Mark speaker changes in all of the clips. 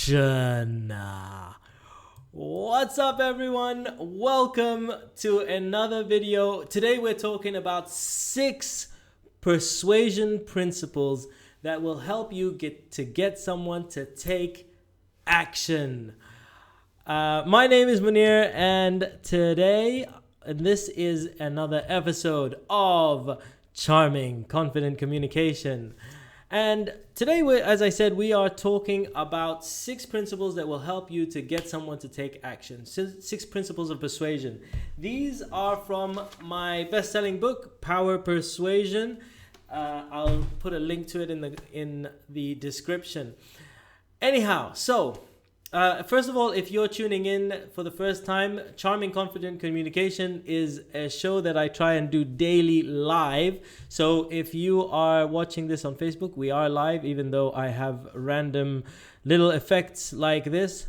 Speaker 1: action. What's up, everyone? Welcome to another video. Today we're talking about 6 persuasion principles that will help you get someone to take action. My name is Muneer, and today this is another episode of Charming Confident Communication. And today, as I said, we are talking about 6 principles that will help you to get someone to take action. 6 principles of persuasion. These are from my best-selling book, Power Persuasion. I'll put a link to it in the description. Anyhow, so first of all, if you're tuning in for the first time, Charming Confident Communication is a show that I try and do daily live. So if you are watching this on Facebook, we are live, even though I have random little effects like this.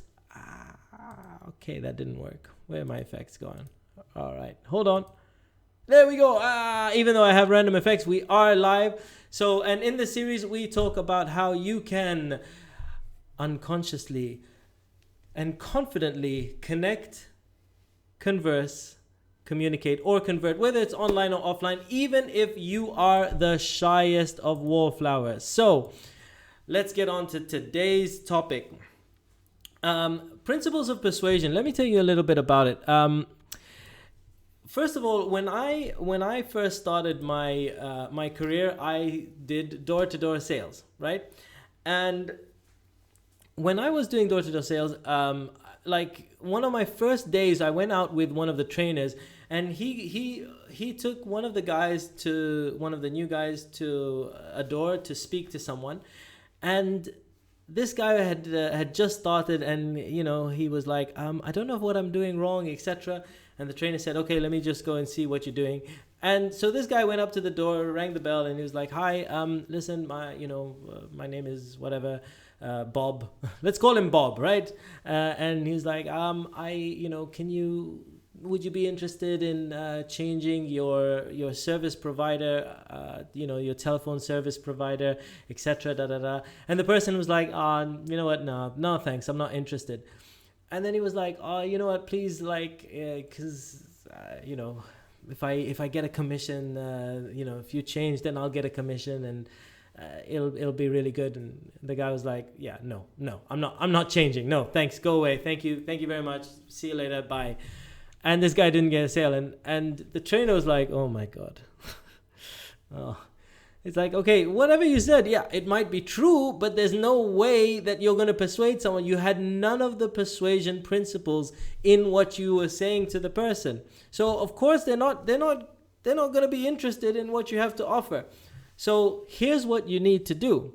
Speaker 1: Okay, that didn't work. Where are my effects going? All right, hold on. There we go. Even though I have random effects, we are live. So, and in this series, we talk about how you can unconsciously and confidently connect, converse, communicate, or convert, whether it's online or offline, even if you are the shyest of wallflowers. So let's get on to today's topic. Principles of persuasion. Let me tell you a little bit about it. First of all, when I first started my career, I did door-to-door sales, right? And when I was doing door-to-door sales, like one of my first days, I went out with one of the trainers, and he took one of the new guys to a door to speak to someone, and this guy had just started, and he was like, I don't know what I'm doing wrong, etc. And the trainer said, okay, let me just go and see what you're doing. And so this guy went up to the door, rang the bell, and he was like, hi, listen, my name is whatever. Bob, let's call him Bob, right? And he's like, would you be interested in changing your service provider, your telephone service provider, etc. And the person was like, you know what, no thanks, I'm not interested. And then he was like, you know what, please, like, because if I get a commission, if you change, then I'll get a commission, and it'll be really good. And the guy was like, yeah, no, I'm not changing. No, thanks, go away. Thank you very much. See you later. Bye. And this guy didn't get a sale, and the trainer was like, oh my God. It's like, okay, whatever you said, yeah, it might be true, but there's no way that you're going to persuade someone. You had none of the persuasion principles in what you were saying to the person. So of course they're not going to be interested in what you have to offer. So here's what you need to do.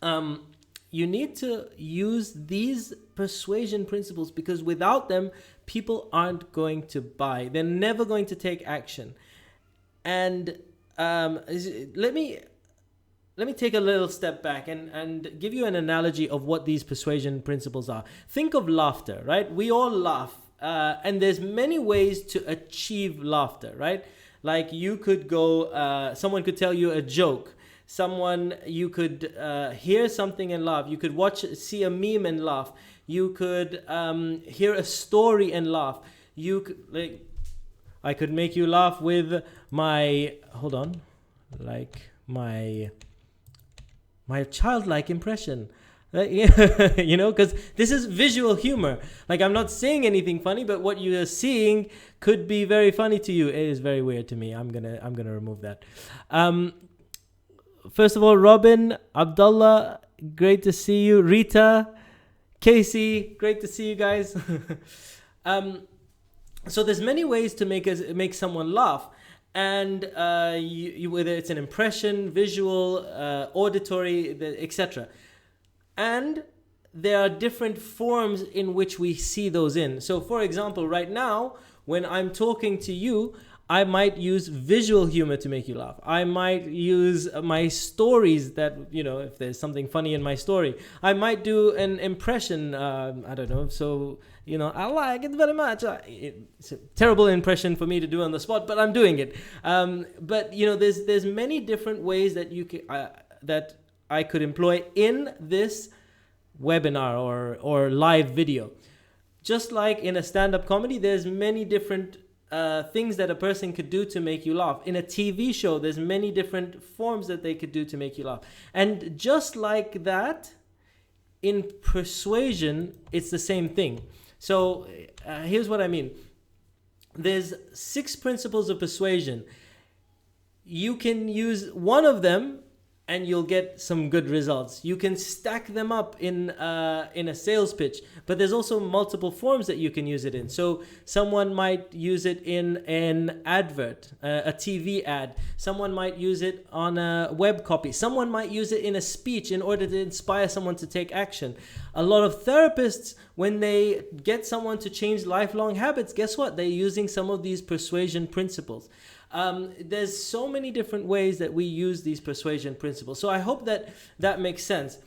Speaker 1: You need to use these persuasion principles, because without them, people aren't going to buy. They're never going to take action. And let me take a little step back and give you an analogy of what these persuasion principles are. Think of laughter, right? We all laugh, and there's many ways to achieve laughter, right? Like you could go, someone could tell you a joke. You could hear something and laugh. You could see a meme and laugh. You could hear a story and laugh. I could make you laugh with my childlike impression. Because this is visual humor. Like, I'm not saying anything funny, but what you are seeing could be very funny to you. It is very weird to me. I'm gonna remove that. First of all, Robin, Abdullah, great to see you. Rita, Casey, great to see you guys. So there's many ways to make someone laugh, and whether it's an impression, visual, auditory, etc. And there are different forms in which we see those in. So for example, right now, when I'm talking to you, I might use visual humor to make you laugh. I might use my stories that, if there's something funny in my story. I might do an impression, I don't know. So, I like it very much. It's a terrible impression for me to do on the spot, but I'm doing it. But, there's many different ways that you can, that I could employ in this webinar or live video. Just like in a stand-up comedy, there's many different things that a person could do to make you laugh. In a TV show, there's many different forms that they could do to make you laugh. And just like that, in persuasion, it's the same thing. So here's what I mean. There's 6 principles of persuasion. You can use one of them and you'll get some good results. You can stack them up in a sales pitch, but there's also multiple forms that you can use it in. So someone might use it in an advert, a TV ad. Someone might use it on a web copy. Someone might use it in a speech in order to inspire someone to take action. A lot of therapists, when they get someone to change lifelong habits, guess what? They're using some of these persuasion principles. There's so many different ways that we use these persuasion principles. So I hope that makes sense.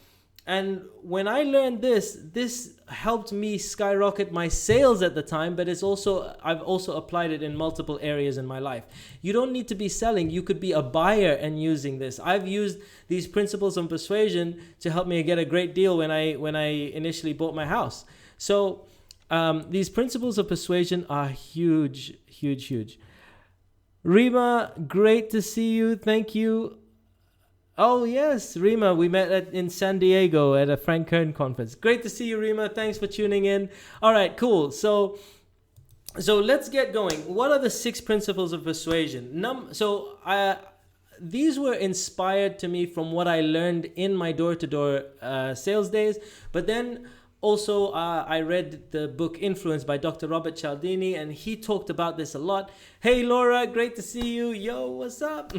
Speaker 1: And when I learned this helped me skyrocket my sales at the time, but I've also applied it in multiple areas in my life. You don't need to be selling. You could be a buyer and using this. I've used these principles of persuasion to help me get a great deal when I initially bought my house. So these principles of persuasion are huge, huge, huge. Rima, great to see you. Thank you. Oh, yes, Rima, we met in San Diego at a Frank Kern conference. Great to see you, Rima. Thanks for tuning in. All right, cool. So let's get going. What are the 6 principles of persuasion? These were inspired to me from what I learned in my door-to-door sales days, but then also, I read the book Indifference by Dr. Robert Cialdini, and he talked about this a lot. Hey, Laura, great to see you. Yo, what's up?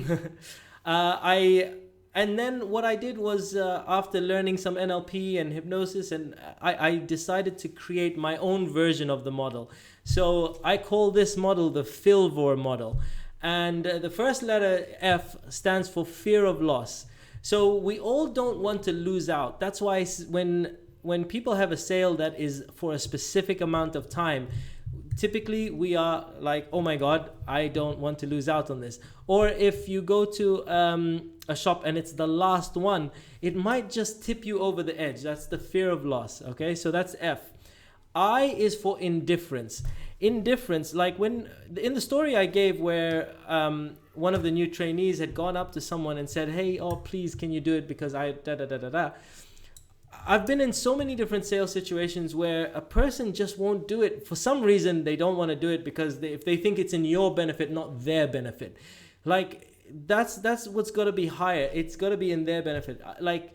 Speaker 1: And then what I did was, after learning some NLP and hypnosis, and I decided to create my own version of the model. So I call this model the FILVOR Model. And the first letter, F, stands for fear of loss. So we all don't want to lose out. That's why when people have a sale that is for a specific amount of time, typically we are like, oh my God, I don't want to lose out on this. Or if you go to a shop and it's the last one, it might just tip you over the edge. That's the fear of loss. Okay, so that's F. I is for indifference. Indifference, like when in the story I gave where one of the new trainees had gone up to someone and said, hey, oh, please, can you do it because I da-da-da-da-da. I've been in so many different sales situations where a person just won't do it. For some reason, they don't want to do it because if they think it's in your benefit, not their benefit. Like, that's what's got to be higher. It's got to be in their benefit. Like,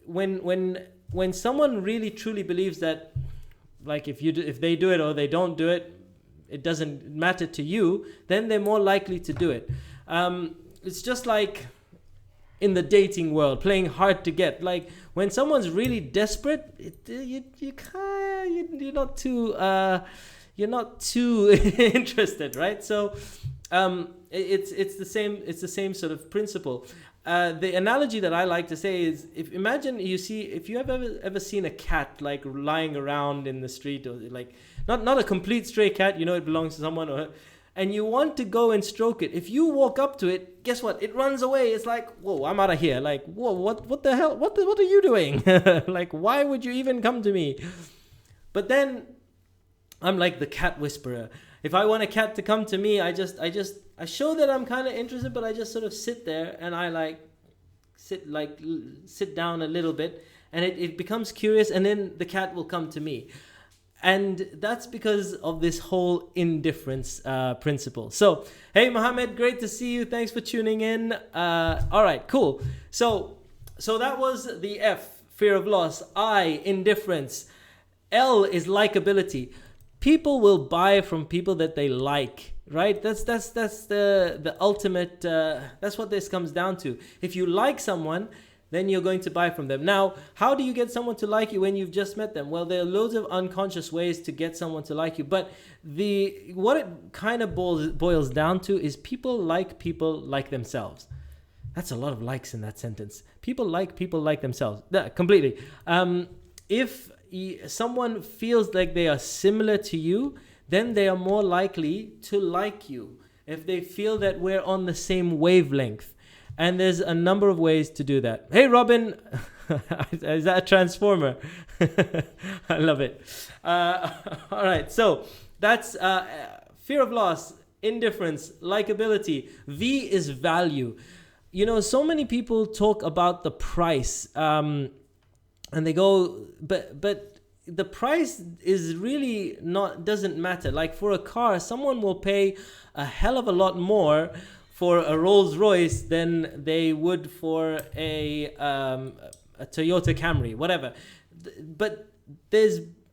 Speaker 1: when someone really truly believes that, like, if they do it or they don't do it, it doesn't matter to you, then they're more likely to do it. It's just like in the dating world, playing hard to get. Like when someone's really desperate, you're not too interested, right? So it's the same sort of principle. The analogy that I like to say is, if you have ever seen a cat like lying around in the street, or like not a complete stray cat, it belongs to someone, and you want to go and stroke it. If you walk up to it, guess what? It runs away. It's like, whoa, I'm out of here. Like, whoa, what the hell? What are you doing? Like, why would you even come to me? But then I'm like the cat whisperer. If I want a cat to come to me, I show that I'm kind of interested, but I just sort of sit there and I sit down a little bit, and it becomes curious, and then the cat will come to me. And that's because of this whole indifference principle. So, hey, Mohammed, great to see you. Thanks for tuning in. All right, cool. So that was the F, fear of loss. I, indifference. L is likability. People will buy from people that they like, right? That's the ultimate, that's what this comes down to. If you like someone, then you're going to buy from them. Now, how do you get someone to like you when you've just met them? Well, there are loads of unconscious ways to get someone to like you, but what it kind of boils down to is people like themselves. That's a lot of likes in that sentence. People like themselves. Completely. If someone feels like they are similar to you, then they are more likely to like you. If they feel that we're on the same wavelength. And there's a number of ways to do that. Hey, Robin. Is that a transformer? I love it. All right, so that's fear of loss, indifference, likability. V is value. You know, so many people talk about the price, and they go, but the price is really doesn't matter. Like for a car, someone will pay a hell of a lot more for a Rolls Royce than they would for a Toyota Camry, whatever. But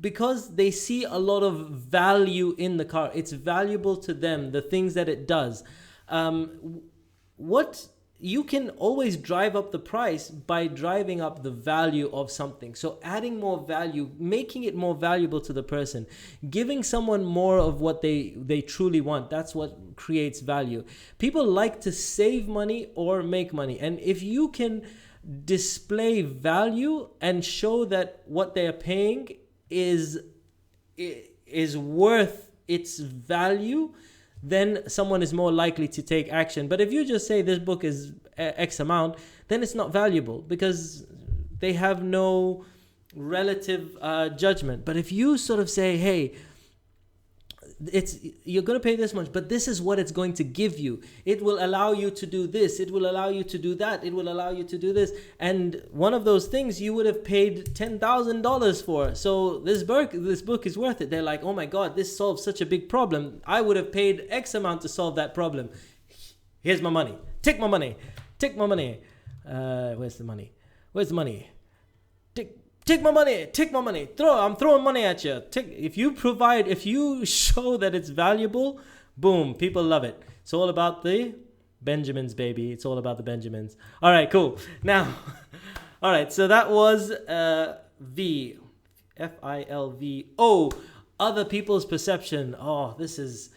Speaker 1: because they see a lot of value in the car, it's valuable to them, the things that it does. You can always drive up the price by driving up the value of something. So adding more value, making it more valuable to the person, giving someone more of what they truly want. That's what creates value. People like to save money or make money. And if you can display value and show that what they're paying is worth its value, then someone is more likely to take action. But if you just say this book is X amount, then it's not valuable because they have no relative judgment. But if you sort of say, hey, you're going to pay this much, but this is what it's going to give you. It will allow you to do this. It will allow you to do that. It will allow you to do this. And one of those things you would have paid $10,000 for. So this book is worth it. They're like, oh my God, this solves such a big problem. I would have paid X amount to solve that problem. Here's my money. Take my money. Take my money. Where's the money? Where's the money? Take my money. Take my money. I'm throwing money at you. If you show that it's valuable, boom, people love it. It's all about the Benjamins, baby. It's all about the Benjamins. All right, cool. Now, all right. So that was V, FILVO. Other people's perception. Oh, this is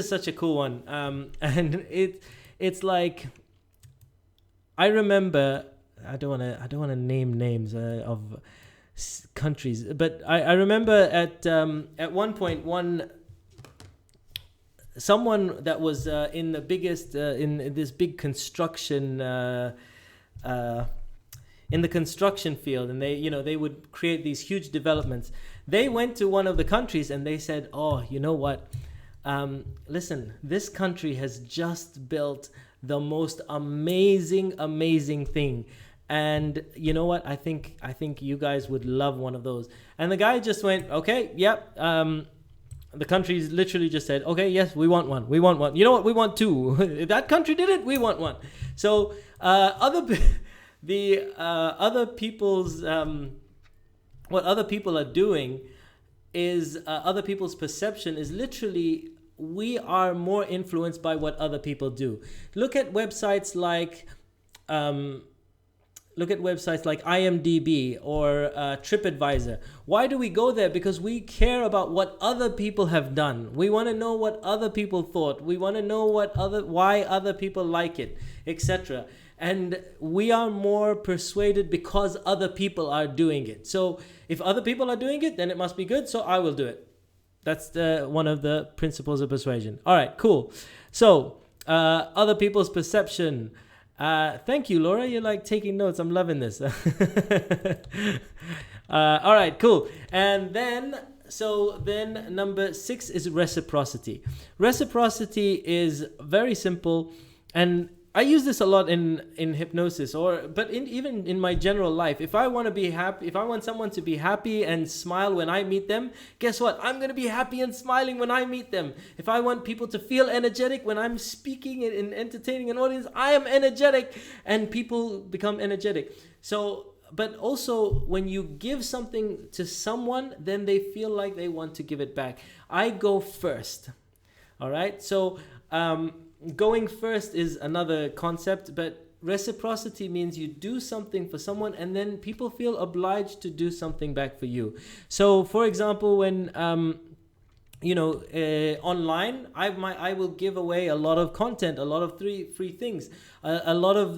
Speaker 1: such a cool one. And it's like, I remember. I don't want to name names of countries, but I remember at one point someone that was in the biggest in this big construction in the construction field, and they would create these huge developments. They went to one of the countries and they said, oh, you know what, listen, this country has just built the most amazing thing. And you know what? I think you guys would love one of those. And the guy just went, okay, yep. The countries literally just said, okay, yes, we want one. We want one. You know what? We want two. If that country did it, we want one. So other people's what other people are doing is other people's perception is literally, we are more influenced by what other people do. Look at websites like IMDb or TripAdvisor. Why do we go there? Because we care about what other people have done. We want to know what other people thought. We want to know why other people like it, etc. And we are more persuaded because other people are doing it. So if other people are doing it, then it must be good. So I will do it. That's one of the principles of persuasion. All right, cool. So other people's perception. Thank you, Laura. You're like taking notes. I'm loving this. All right, cool. And then number 6 is reciprocity. Reciprocity is very simple, and I use this a lot in hypnosis, but even in my general life. If I want to be happy, if I want someone to be happy and smile when I meet them, guess what? I'm going to be happy and smiling when I meet them. If I want people to feel energetic when I'm speaking and entertaining an audience, I am energetic, and people become energetic. So, but also when you give something to someone, then they feel like they want to give it back. I go first. All right. So, going first is another concept, but reciprocity means you do something for someone and then people feel obliged to do something back for you. So for example, when online, I will give away a lot of content, a lot of free things, a lot of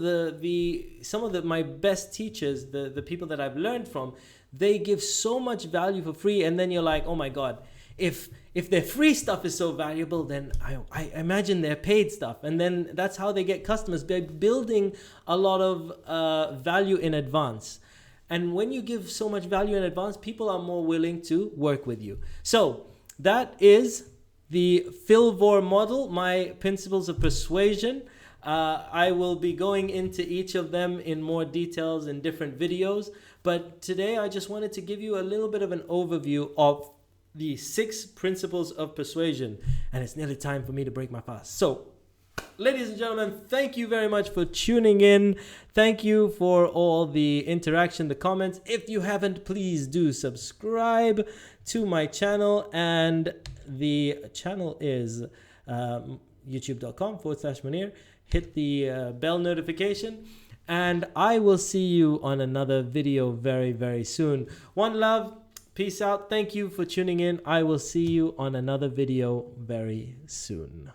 Speaker 1: some of my best teachers, the people that I've learned from, they give so much value for free, and then you're like, oh my God, if their free stuff is so valuable, then I imagine their paid stuff. And then that's how they get customers, by building a lot of value in advance. And when you give so much value in advance, people are more willing to work with you. So that is the FILVOR model, my principles of persuasion. I will be going into each of them in more details in different videos. But today I just wanted to give you a little bit of an overview of the 6 principles of persuasion. And it's nearly time for me to break my fast. So, ladies and gentlemen, thank you very much for tuning in. Thank you for all the interaction, the comments. If you haven't, please do subscribe to my channel. And the channel is youtube.com/Muneer. Hit the bell notification. And I will see you on another video very, very soon. One love. Peace out. Thank you for tuning in. I will see you on another video very soon.